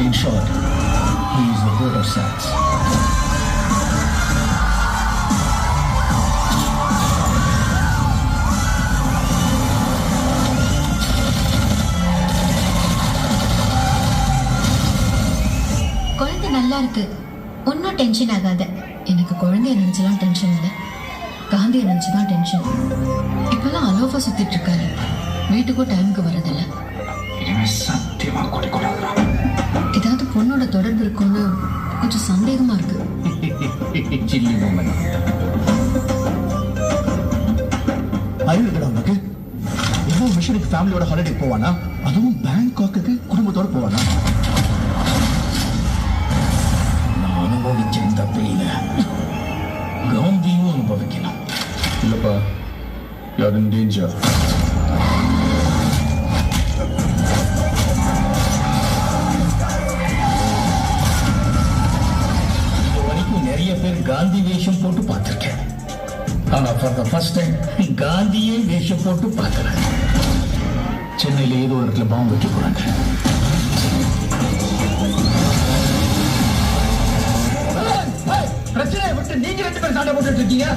In short, he is the goat of sacks. குழந்தை நல்லா இருக்கு, ஒன்னும் டென்ஷன் ஆகாத. எனக்கு குழந்தைய நினைச்சலாம் டென்ஷன் இல்லை, காந்தியை நினைச்சுதான் டென்ஷன். இப்பெல்லாம் அலோஃபா சுத்திட்டு இருக்காரு, வீட்டுக்கும் டைமுக்கு வரதில்ல. சத்தியமா கொடைக்கூடாதுடா. ஏதாவது பொண்ணோட தொடர்பு இருக்கும்னு கொஞ்சம் சந்தேகமா இருக்கு. சில்லி பொம்மை அறிவுடா உனக்கு. எவ்வளவு மிஷனுக்கு ஃபேமிலியோட ஹாலிடே போவானா, அதுவும் பேங்காக்கு குடும்பத்தோட போவானா? நான் அனுபவிச்ச இந்த பெயில காந்தியும் அனுபவிக்கணும். இல்லப்பா, யார் இன் டேஞ்சர். நிறைய பேர் காந்தி வேஷம் போட்டு பார்த்திருக்கேன், ஆனா ஃபார் த ஃபர்ஸ்ட் டைம் காந்தியே வேஷம் போட்டு பார்க்கிறேன். சென்னையில ஏதோ ஒரு இடத்துல பாம்பு வைக்க போறாங்க. பிரச்சனையை விட்டு நீங்க 2 பேர் சண்டை போட்டுட்டு இருக்கீங்க.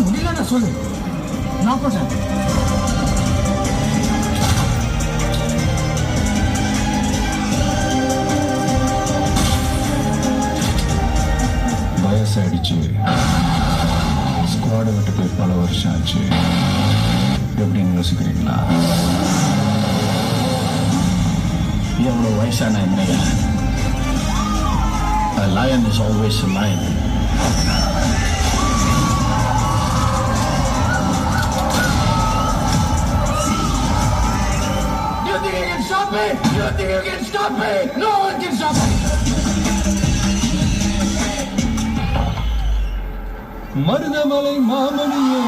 முடியல, நான் சொல்லு, நான் போட்டேன். வயசாயிடுச்சு, ஸ்குவாடை விட்டு போய் பல வருஷம் ஆச்சு. எப்படின்னு யோசிக்கிறீங்களா? எவ்வளவு வயசான என்னையா, a lion is always a lion. You think you can stop me? You think you can stop me? No one can stop me. Marudhamalai மாமணியே